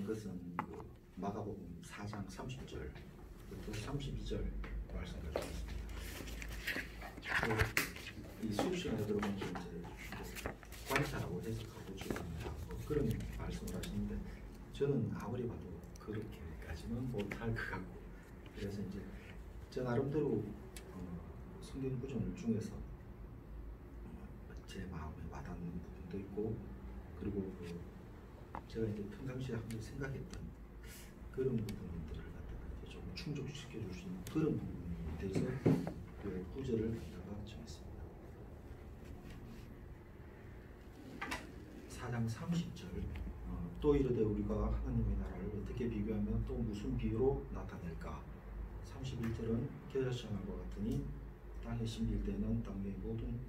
것은 그 마가복음 4장 30절, 또 32절 말씀 가지고 있습니다. 이 수업 시간에 들어보면 이제 관찰하고 해석하고 주장하고 그런 말씀을 하시는데 저는 아무리 봐도 그렇게까지는 못할 것 같고, 그래서 이제 저 나름대로 성경 구절 중에서 제 마음에 와닿는 부분도 있고, 그리고 제가 이제 평상시에 한번 생각했던 그런 부분들을 갖다가 좀 충족시켜 줄 수 있는 그런 부분에 대해서 그 구절을 갖다가 정했습니다. 4장 30절, 또 이르되 우리가 하나님의 나라를 어떻게 비교하면 또 무슨 비유로 나타낼까? 31절은 겨자씨와 같으니 땅에 심길 때는 땅의 모든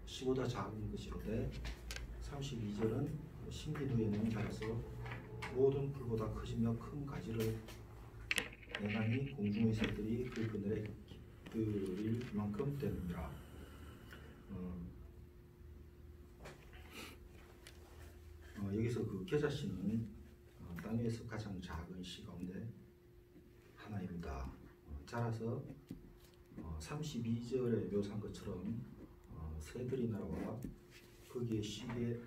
씨보다 작은 것이로되, 32절은 심긴 후에는 자라서 모든 풀보다 커지며 큰 가지를 내나니 공중의 새들이 그 그늘에 깃들일 만큼 되느니라. 여기서 그 겨자씨는 땅에서 가장 작은 씨 가운데 하나입니다. 자라서 32절에 묘사한 것처럼 새들이 날아와 거기에 씨에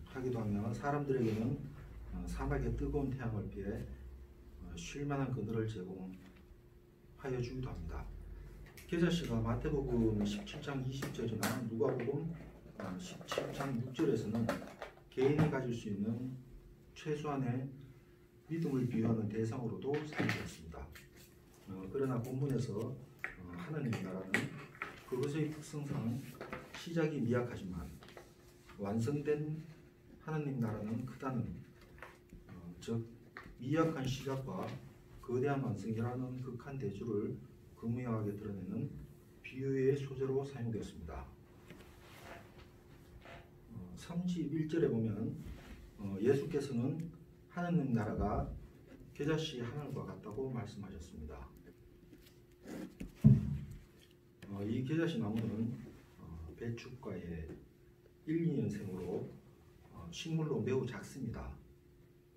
하기도 하며 사람들에게는 사막의 뜨거운 태양을 피해 쉴만한 그늘을 제공하여 주기도 합니다. 겨자씨가 마태복음 17장 20절이나 누가복음 17장 6절에서는 개인이 가질 수 있는 최소한의 믿음을 비유하는 대상으로도 사용되었습니다. 그러나 본문에서 하나님의 나라는 그것의 특성상 시작이 미약하지만 완성된 하나님 나라는 크다는, 즉 미약한 시작과 거대한 완성이라는 극한 대조를 극명하게 드러내는 비유의 소재로 사용되었습니다. 31절에 보면 예수께서는 하나님 나라가 겨자씨 하늘과 같다고 말씀하셨습니다. 이 겨자씨 나무는 배춧가의 1, 2년생으로 식물로 매우 작습니다.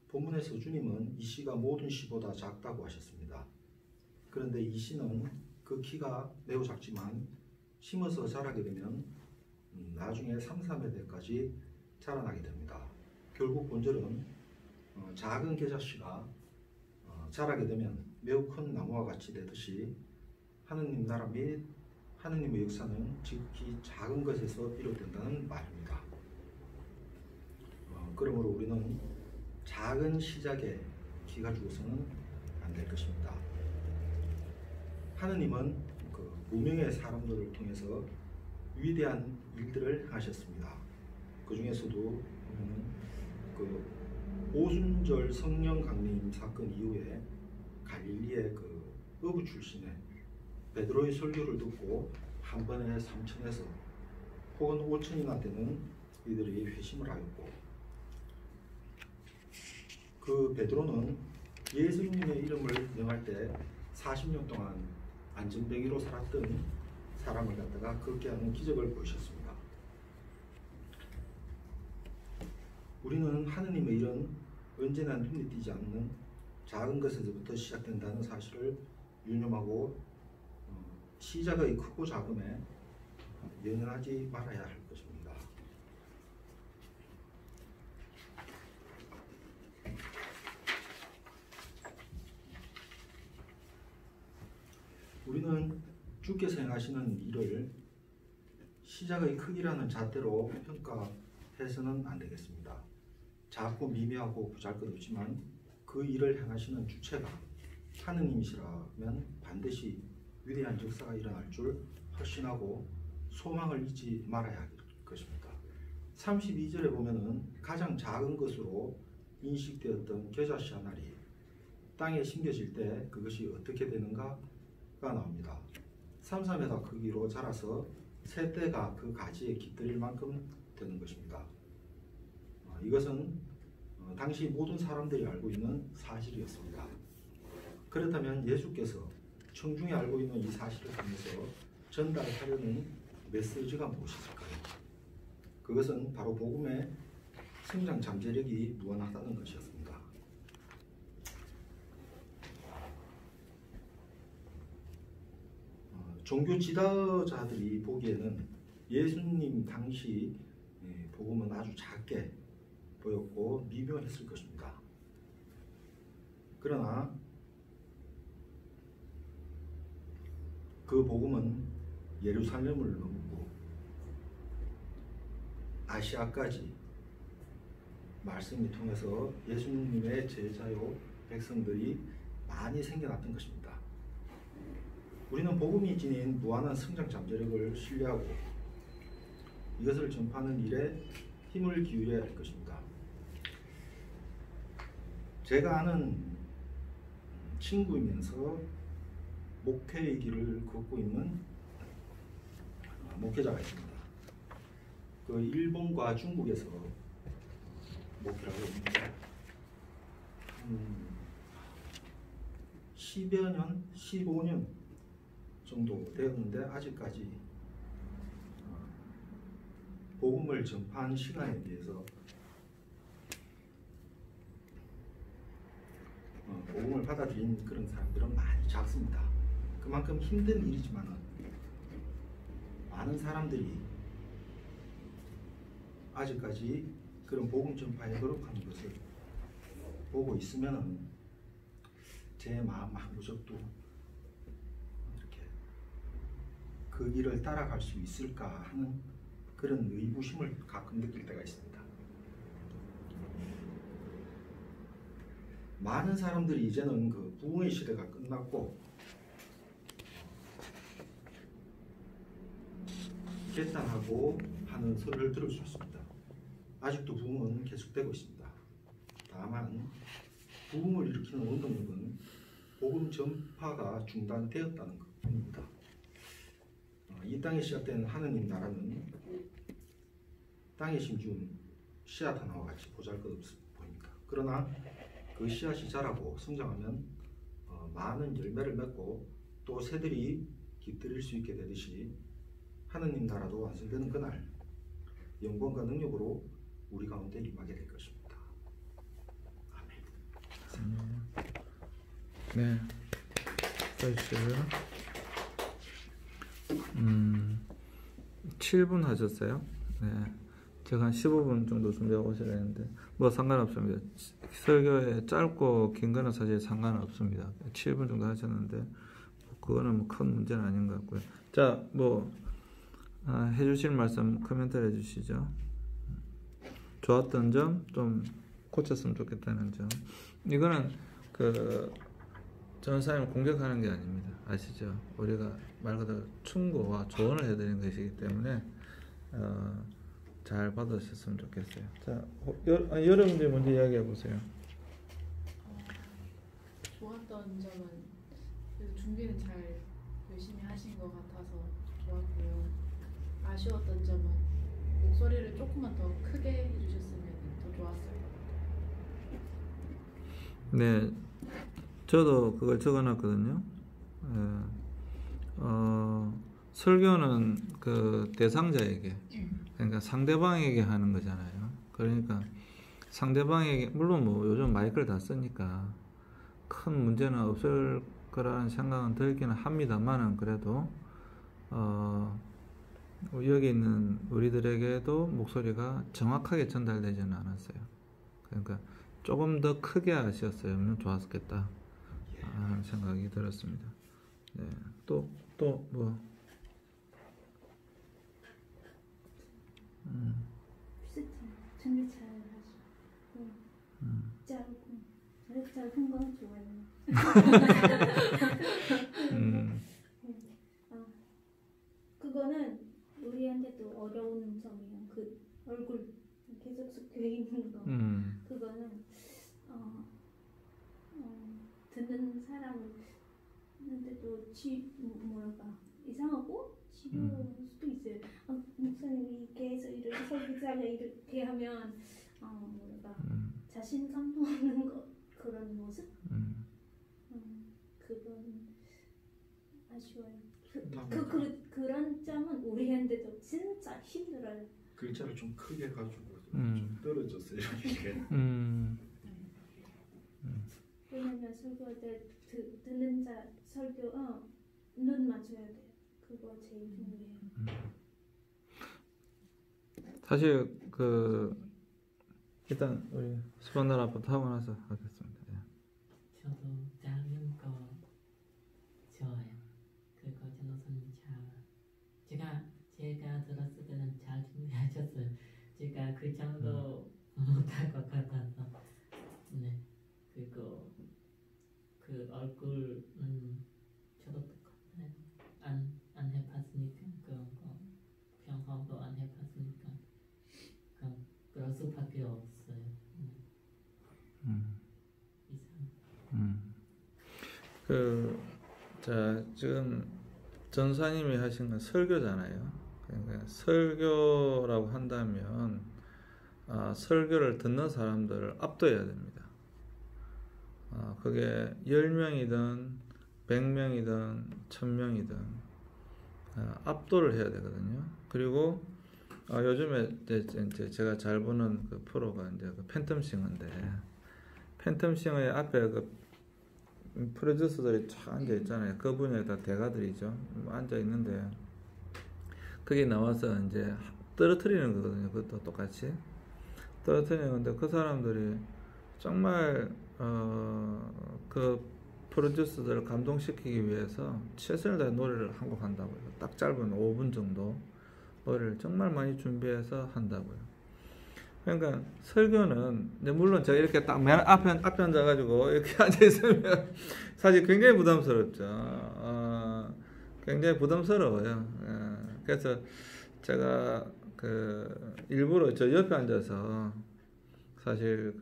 본문에서 주님은 이 씨가 모든 씨보다 작다고 하셨습니다. 그런데 이 씨는 그 키가 매우 작지만 심어서 자라게 되면 나중에 3, 4m까지 자라나게 됩니다. 결국 본절은 작은 겨자씨가 자라게 되면 매우 큰 나무와 같이 되듯이 하느님 나라 및 하느님의 역사는 지극히 작은 것에서 비롯된다는 말입니다. 그러므로 우리는 작은 시작에 기가 죽어서는 안 될 것입니다. 하느님은 그 무명의 사람들을 통해서 위대한 일들을 행하셨습니다. 그 중에서도 그 오순절 성령 강림 사건 이후에 갈릴리의 그 어부 출신의 베드로의 설교를 듣고 한 번에 3천에서 혹은 5천이나 되는 이들이 회심을 하였고, 그 베드로는 예수님의 이름을 명할 때 40년 동안 안전뱅이로 살았던 사람을 갖다가 그렇게 하는 기적을 보이셨습니다. 우리는 하느님의 일은 언제나 눈에 띄지 않는 작은 것에서부터 시작된다는 사실을 유념하고 시작의 크고 작음에 연연하지 말아야 할 것입니다. 우리는 주께서 행하시는 일을 시작의 크기라는 잣대로 평가해서는 안 되겠습니다. 작고 미미하고 보잘것없지만 그 일을 행하시는 주체가 하느님이시라면 반드시 위대한 역사가 일어날 줄 확신하고 소망을 잊지 말아야 할 것입니다. 32절에 보면은 가장 작은 것으로 인식되었던 겨자씨 한 알이 땅에 심겨질 때 그것이 어떻게 되는가가 나옵니다. 3, 4m 크기로 자라서 새떼가 그 가지에 깃들일 만큼 되는 것입니다. 이것은 당시 모든 사람들이 알고 있는 사실이었습니다. 그렇다면 예수께서 청중이 알고 있는 이 사실을 통해서 전달하려는 메시지가 무엇일까요? 그것은 바로 복음의 성장 잠재력이 무한하다는 것이었습니다. 종교 지도자들이 보기에는 예수님 당시 복음은 아주 작게 보였고 미묘했을 것입니다. 그러나 그 복음은 예루살렘을 넘고 아시아까지 말씀이 통해서 예수님의 제자요 백성들이 많이 생겨났던 것입니다. 우리는 복음이 지닌 무한한 성장 잠재력을 신뢰하고 이것을 전파하는 일에 힘을 기울여야 할 것입니다. 제가 아는 친구이면서 목회의 길을 걷고 있는 목회자가 있습니다. 그 일본과 중국에서 목회를 하고 있는데 10여 년, 15년 정도 되었는데 아직까지 복음을 전파한 시간에 비해서 복음을 받아들인 그런 사람들은 많이 작습니다. 그만큼 힘든 일이지만 많은 사람들이 아직까지 그런 복음 전파에 노력하는 것을 보고 있으면 제 마음 한 구석도 이렇게 그 길을 따라갈 수 있을까 하는 그런 의구심을 가끔 느낄 때가 있습니다. 많은 사람들이 이제는 그 부흥의 시대가 끝났고 개탄하고 하는 소리를 들을 수 있습니다. 아직도 부흥은 계속되고 있습니다. 다만 부흥을 일으키는 원동력은 복음 전파가 중단되었다는 것입니다. 이 땅에 시작된 하느님 나라는 땅에 심지운 씨앗 하나와 같이 보잘것없어 보입니다. 그러나 그 씨앗이 자라고 성장하면 많은 열매를 맺고 또 새들이 깃들일 수 있게 되듯이 하느님 나라도 완성되는 그날 영광과 능력으로 우리 가운데 임하게 될 것입니다. 아멘. 네, 써주시고요. 7분 하셨어요. 네, 제가 한 15분 정도 준비하고 오셔야 되는데 뭐 상관없습니다. 설교에 짧고 긴 거는 사실 상관없습니다. 7분 정도 하셨는데 그거는 뭐 큰 문제는 아닌 것 같고요. 자, 뭐 해주실 말씀 코멘트를 해주시죠. 좋았던 점, 좀 고쳤으면 좋겠다는 점. 이거는 그 전사님을 공격하는 게 아닙니다. 아시죠? 우리가 말 그대로 충고와 조언을 해드리는 것이기 때문에 잘 받으셨으면 좋겠어요. 자, 여러분들이 먼저 이야기해 보세요. 좋았던 점은 준비는 잘 열심히 하신 것 같아서 좋았고요. 아쉬웠던 점은 목소리를 조금만 더 크게 해주셨으면 더 좋았어요. 네, 저도 그걸 적어놨거든요. 설교는 그 대상자에게, 그러니까 상대방에게 하는 거잖아요. 그러니까 상대방에게, 물론 뭐 요즘 마이크를 다 쓰니까 큰 문제는 없을 거라는 생각은 들기는 합니다만은 그래도 여기 있는 우리들에게도 목소리가 정확하게 전달되지는 않았어요. 그러니까 조금 더 크게 하셨으면 좋았겠다 하는 생각이 들었습니다. 네. 또 뭐? 준비 잘 하시고 짧은 건 좋아요. 그거는 우리한테도 어려운 점이에요. 그 얼굴 계속 숙여 있는 거. 그거는 듣는 사람한테도 뭐랄까 이상하고 지겨울 수도 있어요. 목사님이 계속 이렇게 설교자가 이렇게 하면 뭐랄까 자신감 없는 거 그런 모습. 그건 아쉬워요. 그런 점은 우리한테도 진짜 힘들어요. 글자를 좀 크게 가지고 좀 떨어졌어요. 이게. 왜냐면 설교할 때 듣는 자 설교 눈 맞춰야 돼요. 그거 제일 중요해요. 사실 일단 우리 수반날 아빠부터 하고 나서 하겠습니다. 예. 저도 짧은 거 좋아요. 그리고 전도사님 제가 들었을 때는 잘 준비하셨어요. 제가 그 정도 못할 것 같아서. 네. 그리고 그 얼굴 저도 똑같아요. 안 해봤으니까 그런 거 평소도 안 해봤으니까 그럴 수밖에 없어요. 자, 지금 전사님이 하신 건 설교잖아요. 그러니까 설교라고 한다면 설교를 듣는 사람들을 압도해야 됩니다. 그게 10명이든 100명이든 1000명이든 압도를 해야 되거든요. 그리고 요즘에 이제 제가 잘 보는 그 프로가 이제 그 팬텀싱어인데, 팬텀싱어의 앞에 그 프로듀서들이 쫙 앉아 있잖아요. 그분이 다 대가들이죠. 앉아 있는데 그게 나와서 이제 떨어뜨리는 거거든요. 그것도 똑같이 떨어뜨리는 건데, 그 사람들이 정말 그 프로듀서들을 감동시키기 위해서 최선을 다해 노래를 한 곡 한다고요. 딱 짧은 5분 정도 노래를 정말 많이 준비해서 한다고요. 그러니까 설교는 물론 제가 이렇게 딱 맨 앞에 앉아가지고 이렇게 앉아 있으면 사실 굉장히 부담스럽죠. 굉장히 부담스러워요. 그래서 제가 일부러 저 옆에 앉아서 사실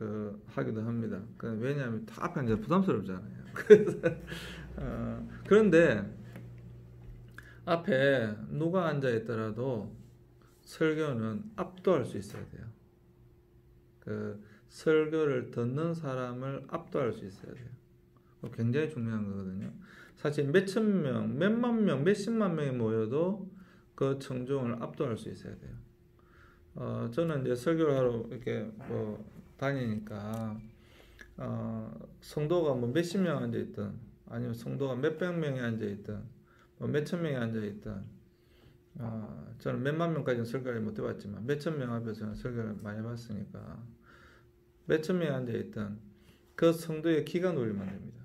하기도 합니다. 왜냐하면 다 앞에 앉아 부담스럽잖아요. 그래서 그런데 앞에 누가 앉아 있더라도 설교는 압도할 수 있어야 돼요. 설교를 듣는 사람을 압도할 수 있어야 돼요. 굉장히 중요한 거거든요. 사실 몇천 명, 몇만 명, 몇십만 명이 모여도 그 청중을 압도할 수 있어야 돼요. 저는 이제 설교를 하러 이렇게 다니니까 성도가 몇십 명 앉아 있든, 아니면 성도가 몇백 명이 앉아 있든, 몇천 명이 앉아 있든, 저는 몇만 명까지는 설교를 못 해봤지만 몇천 명 앞에서는 설교를 많이 해봤으니까 몇천 명이 앉아 있든 그 성도의 기가 눌리면 됩니다.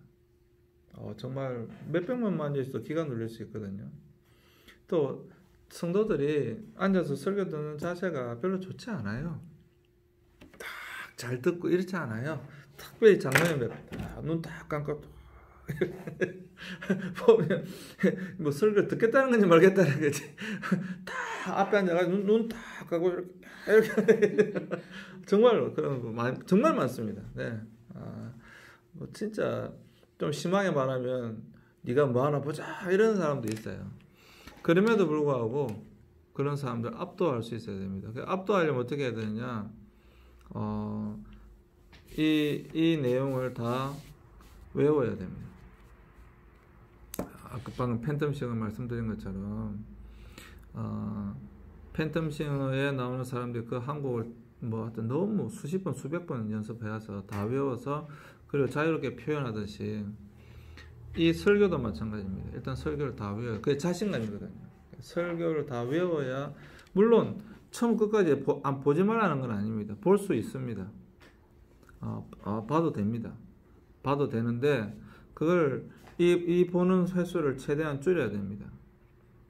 정말 몇백만만 앉아 있어도 기가 눌릴 수 있거든요. 또 성도들이 앉아서 설교 듣는 자세가 별로 좋지 않아요. 딱 잘 듣고 이렇지 않아요. 특별히 장면이 눈 딱 감고 보면 뭐 설교 듣겠다는 건지 말겠다는 건지 딱 앞에 앉아가지고 눈 딱 감고 이렇게 정말로 그런 거 정말 많습니다. 네. 진짜 좀 심하게 말하면 네가 뭐 하나 보자 이런 사람도 있어요. 그럼에도 불구하고 그런 사람들 압도할 수 있어야 됩니다. 압도하려면 어떻게 해야 되느냐? 이 내용을 다 외워야 됩니다. 아까 방금 팬텀싱어 말씀드린 것처럼 팬텀싱어에 나오는 사람들이 그 한 곡을 하여튼 너무 수십 번 수백 번 연습해서 다 외워서 그리고 자유롭게 표현하듯이 이 설교도 마찬가지입니다. 일단 설교를 다 외워요. 그게 자신감이거든요. 설교를 다 외워야, 물론 처음 끝까지 보지 말라는 건 아닙니다. 볼 수 있습니다. 봐도 됩니다. 봐도 되는데 그걸 이 보는 횟수를 최대한 줄여야 됩니다.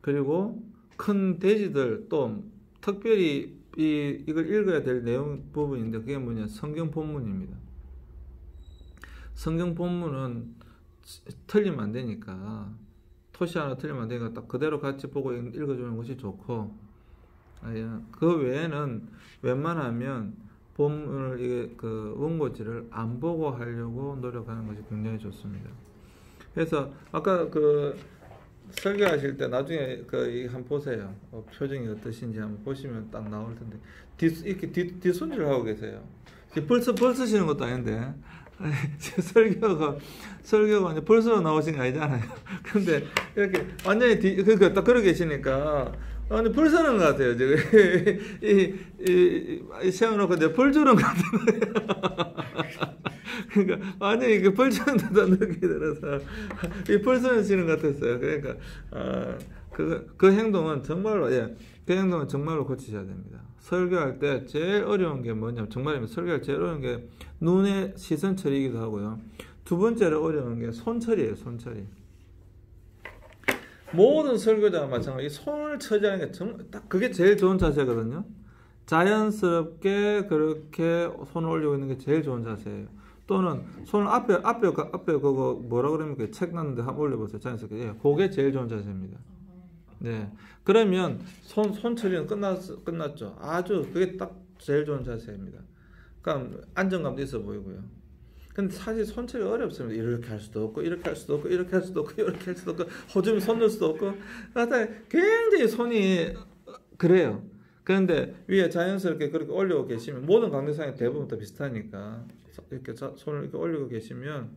그리고 큰 대지들 또 특별히 이걸 읽어야 될 내용 부분인데, 그게 뭐냐, 성경 본문입니다. 성경 본문은 틀리면 안 되니까, 토시 하나 틀리면 안 되니까 딱 그대로 같이 보고 읽어주는 것이 좋고, 그 외에는 웬만하면 본문을 원고지를 안 보고 하려고 노력하는 것이 굉장히 좋습니다. 그래서 아까 설교하실 때 나중에 한번 보세요. 표정이 어떠신지 한번 보시면 딱 나올 텐데, 이렇게 뒷손질을 하고 계세요. 벌써 쉬는 것도 아닌데, 설교가 이제 벌써 나오신 게 아니잖아요. 근데 이렇게 완전히 딱 그러고 계시니까 근데 불 서는 것 같아요. 지금 이 세워놓고 이제 불 주는 것 같아요. 그러니까 완전히 불 주는 듯한 느낌이 들어서 이 불 서시는 것 같았어요. 그러니까 그 행동은 정말로 그 행동은 정말로 고치셔야 됩니다. 설교할 때 제일 어려운 게 뭐냐면 정말이면 설교할 때 제일 어려운 게 눈의 시선 처리이기도 하고요. 두 번째로 어려운 게 손처리예요. 손처리. 모든 설교자가 마찬가지. 이 손을 처리하는 게 딱 그게 제일 좋은 자세거든요. 자연스럽게 그렇게 손을 올리고 있는 게 제일 좋은 자세예요. 또는 손을 앞에 그거 뭐라 그럽니까? 책 났는데 한번 올려보세요. 자연스럽게. 예, 그게 제일 좋은 자세입니다. 네. 그러면 손 처리는 끝났죠. 아주 그게 딱 제일 좋은 자세입니다. 그러니까 안정감도 있어 보이고요. 근데 사실 손처리 어렵습니다. 이렇게 할 수도 없고, 이렇게 할 수도 없고, 이렇게 할 수도 없고, 이렇게 할 수도 없고, 호주면 손 넣을 수도 없고, 굉장히 손이 그래요. 그런데 위에 자연스럽게 그렇게 올리고 계시면 모든 강대상이 대부분 다 비슷하니까 이렇게 손을 이렇게 올리고 계시면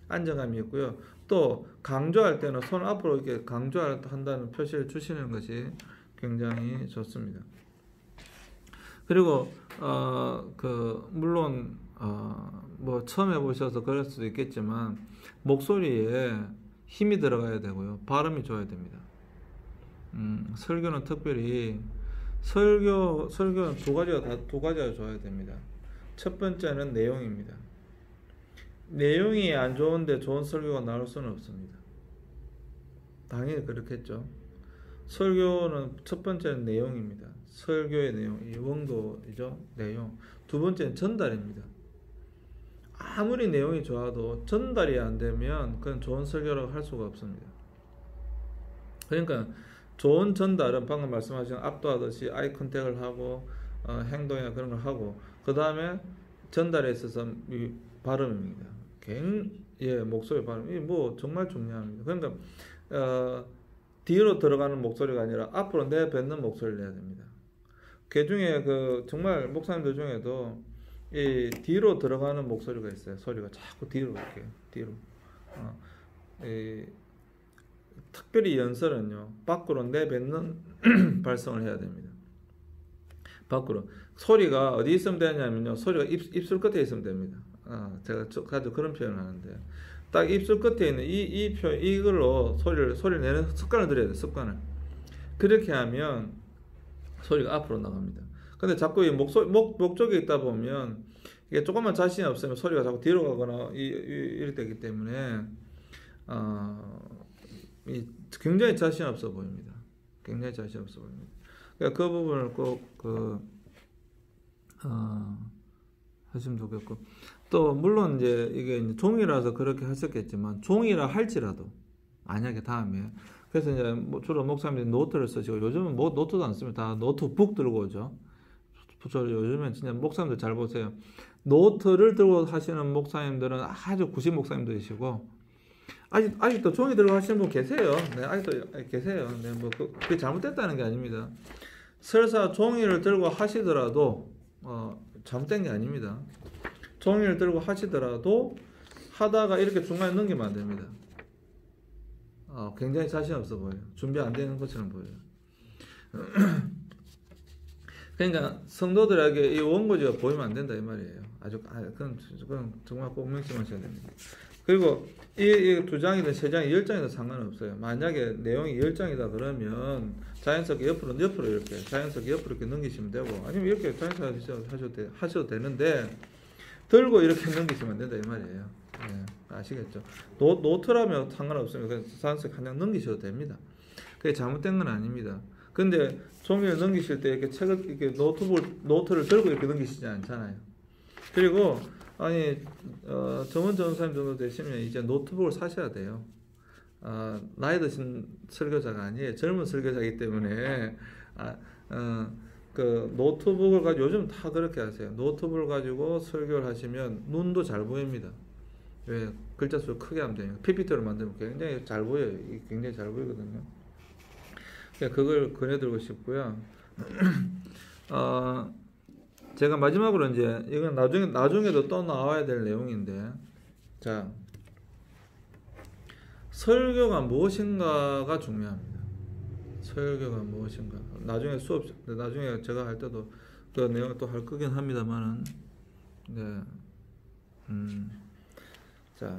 안정감이 있고요. 또 강조할 때는 손을 앞으로 이렇게 강조한다는 표시를 주시는 것이 굉장히 좋습니다. 그리고 물론 뭐 처음 해보셔서 그럴 수도 있겠지만 목소리에 힘이 들어가야 되고요. 발음이 좋아야 됩니다. 설교는 특별히 설교는 두 가지가 좋아야 됩니다. 첫 번째는 내용입니다. 내용이 안 좋은데 좋은 설교가 나올 수는 없습니다. 당연히 그렇겠죠. 설교는 첫 번째는 내용입니다. 설교의 내용, 이 원고이죠. 내용. 두 번째는 전달입니다. 아무리 내용이 좋아도 전달이 안 되면 그건 좋은 설교라고 할 수가 없습니다. 그러니까 좋은 전달은 방금 말씀하신 압도하듯이 아이 컨택을 하고 행동이나 그런 걸 하고 그 다음에 전달에 있어서 이 발음입니다. 목소리 발음이 뭐 정말 중요합니다. 그러니까 뒤로 들어가는 목소리가 아니라 앞으로 내뱉는 목소리를 내야 됩니다. 그 중에 정말 목사님들 중에도 이 뒤로 들어가는 목소리가 있어요. 소리가 자꾸 뒤로 이렇게 뒤로. 특별히 연설은요 밖으로 내뱉는 발성을 해야 됩니다. 밖으로 소리가 어디 있으면 되냐면요 소리가 입술 끝에 있으면 됩니다. 제가 자주 그런 표현을 하는데 딱 입술 끝에 있는 이걸로 소리를 내는 습관을 들여야 돼요. 습관을. 그렇게 하면 소리가 앞으로 나갑니다. 근데 자꾸 이 목 쪽에 있다 보면 이게 조금만 자신이 없으면 소리가 자꾸 뒤로 가거나 이렇게 되기 때문에 굉장히 자신 없어 보입니다. 굉장히 자신 없어 보입니다. 그러니까 그 부분을 꼭 하시면 좋겠고 또 물론 이제 이게 종이라서 그렇게 하셨겠지만 종이라 할지라도 만약에 다음에 그래서 이제 주로 목사님들이 노트를 쓰시고 요즘은 뭐 노트도 안 쓰면 다 노트북 들고 오죠. 요즘엔 진짜 목사님들 잘 보세요. 노트를 들고 하시는 목사님들은 아주 구신 목사님들이시고 아직도 종이 들고 하시는 분 계세요. 네, 아직도 계세요. 네, 뭐 그게 잘못됐다는 게 아닙니다. 설사 종이를 들고 하시더라도 잘못된 게 아닙니다. 종이를 들고 하시더라도 하다가 이렇게 중간에 넘기면 안 됩니다. 굉장히 자신 없어 보여요. 준비 안 되는 것처럼 보여요. 그러니까 성도들에게 이 원고지가 보이면 안 된다 이 말이에요. 그건 정말 꼭 명심하셔야 됩니다. 그리고 이 2장이든 3장이든 10장이든 상관없어요. 만약에 내용이 10장이다 그러면 자연스럽게 옆으로 이렇게 자연스럽게 옆으로 이렇게 넘기시면 되고 아니면 이렇게 자연스럽게 하셔도 되는데 들고 이렇게 넘기시면 안 된다 이 말이에요. 네, 아시겠죠? 노트라면 상관없으면 자연스럽게 그냥 넘기셔도 됩니다. 그게 잘못된 건 아닙니다. 근데 종이를 넘기실 때 이렇게 책을 이렇게 노트를 들고 이렇게 넘기시지 않잖아요. 그리고 전문 전사님 정도 되시면 이제 노트북을 사셔야 돼요. 나이 드신 설교자가 아니에요. 젊은 설교자이기 때문에 그 노트북을 가지고 요즘 다 그렇게 하세요. 노트북을 가지고 설교를 하시면 눈도 잘 보입니다. 왜? 글자 수를 크게 하면 되니까. PPT로 만들면 굉장히 잘 보여요. 굉장히 잘 보이거든요. 그걸 권해드리고 싶고요. 제가 마지막으로 이제 이건 나중에도 또 나와야 될 내용인데, 자, 설교가 무엇인가가 중요합니다. 설교가 무엇인가. 나중에 나중에 제가 할 때도 그 내용을 또 할 거긴 합니다만은, 네, 자,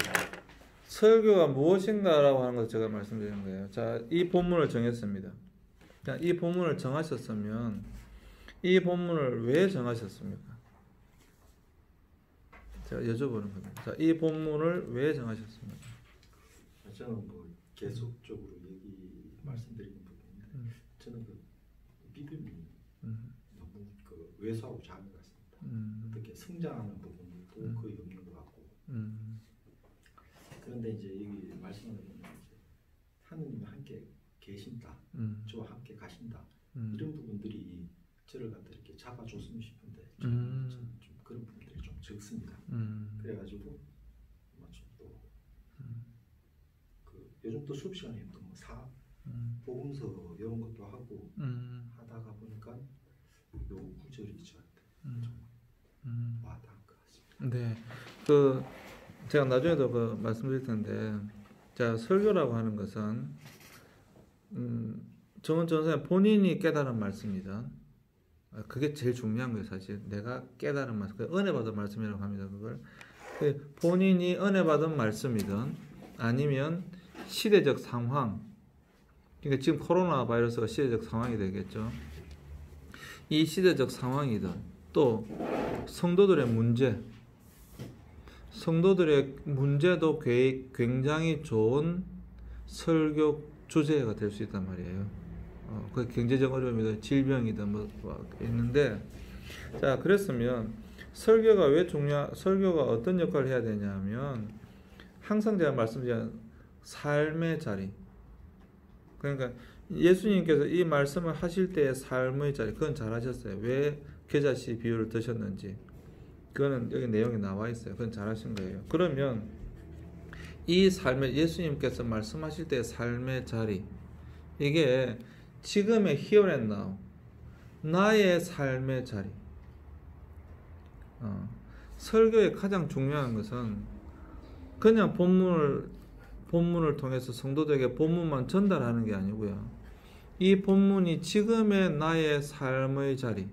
설교가 무엇인가라고 하는 것을 제가 말씀드리는 거예요. 자, 이 본문을 정했습니다. 자, 이 본문을 정하셨으면 이 본문을 왜 정하셨습니까? 제가 여쭤보는 겁니다. 자, 이 본문을 왜 정하셨습니까? 저는 뭐 계속적으로 말씀드리는 부분인데 저는 그 믿음이 너무 그 왜소하고 작은 것 같습니다. 어떻게 성장하는 부분도 거의 없는 것 같고. 그런데 이제 여기 말씀을 보면 이제 하느님이 함께 계신다, 저와 함께 가신다, 이런 부분들이 저를 갖다 이렇게 잡아줬으면 싶은데 저는 좀 그런 부분들이 좀 적습니다. 그래가지고 또 그 요즘 또 수업 시간에 또 뭐 복음서 이런 것도 하고 하다가 보니까 요 구절이 저한테 좀 와닿은 것 같습니다. 네, 그 제가 나중에도 그 말씀드릴 텐데, 자, 설교라고 하는 것은 정은 전사님 본인이 깨달은 말씀이든, 그게 제일 중요한 거예요. 사실 내가 깨달은 말씀, 은혜 받은 말씀이라고 합니다. 그걸 본인이 은혜 받은 말씀이든 아니면 시대적 상황, 그러니까 지금 코로나 바이러스가 시대적 상황이 되겠죠. 이 시대적 상황이든 또 성도들의 문제도 굉장히 좋은 설교 주제가 될 수 있단 말이에요. 그 경제적 어려움이든 질병이든 뭐 있는데, 자, 그랬으면 설교가 어떤 역할을 해야 되냐면, 항상 제가 말씀드린 삶의 자리, 그러니까 예수님께서 이 말씀을 하실 때의 삶의 자리, 그건 잘 하셨어요. 왜 겨자씨 비유를 드셨는지 그거는 여기 내용에 나와 있어요. 그건 잘 하신 거예요. 그러면 이 삶의, 예수님께서 말씀하실 때의 삶의 자리, 이게 지금의 here and now, 나의 삶의 자리. 설교의 가장 중요한 것은 그냥 본문을 통해서 성도들에게 본문만 전달하는 게 아니고요. 이 본문이 지금의 나의 삶의 자리,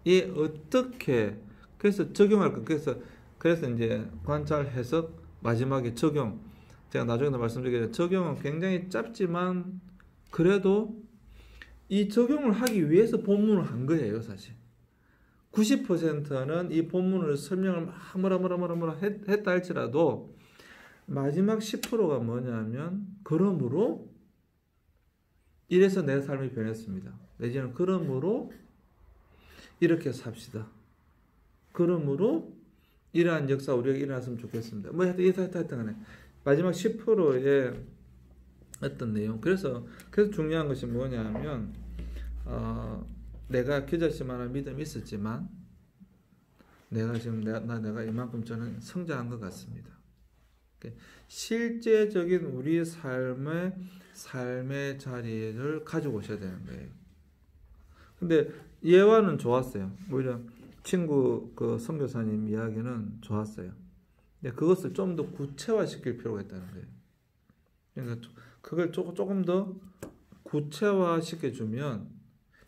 이 어떻게 그래서 적용할 것, 그래서 이제 관찰, 해석, 마지막에 적용. 제가 나중에도 말씀드리겠지만 적용은 굉장히 짧지만 그래도 이 적용을 하기 위해서 본문을 한 거예요, 사실. 90%는 이 본문을 설명을 막 뭐라 했다 할지라도 마지막 10%가 뭐냐면, 그러므로 이래서 내 삶이 변했습니다. 내지는 그러므로 이렇게 삽시다. 그러므로 이러한 역사 우리에게 일어났으면 좋겠습니다. 뭐 하여튼 간에 마지막 10%의 어떤 내용. 그래서 중요한 것이 뭐냐면, 내가 겨자씨만한 믿음이 있었지만 내가 지금 내가 이만큼 저는 성장한 것 같습니다. 실제적인 우리 삶의 자리를 가지고 오셔야 되는 거예요. 근데 예화는 좋았어요. 오히려 친구 그 선교사님 이야기는 좋았어요. 근데 그것을 좀 더 구체화시킬 필요가 있다는 거예요. 그러니까 그걸 조금 더 구체화시켜주면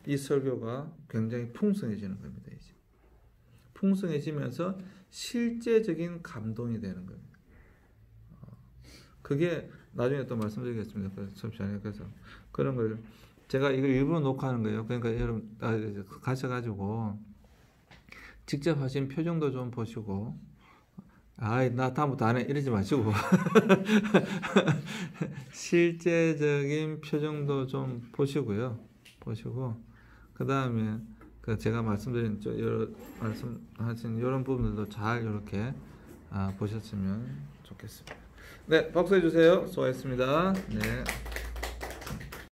이 설교가 굉장히 풍성해지는 겁니다. 이제 풍성해지면서 실제적인 감동이 되는 겁니다. 그게 나중에 또 말씀드리겠습니다. 그래서 그런 걸 제가 이걸 일부러 녹화하는 거예요. 그러니까 여러분 가셔가지고 직접 하신 표정도 좀 보시고, 나 다음부터 안 해 이러지 마시고 실제적인 표정도 좀 보시고요. 그 다음에 제가 말씀드린 말씀하신 이런 부분들도 잘 이렇게 보셨으면 좋겠습니다. 네, 박수해 주세요. 수고하셨습니다. 네.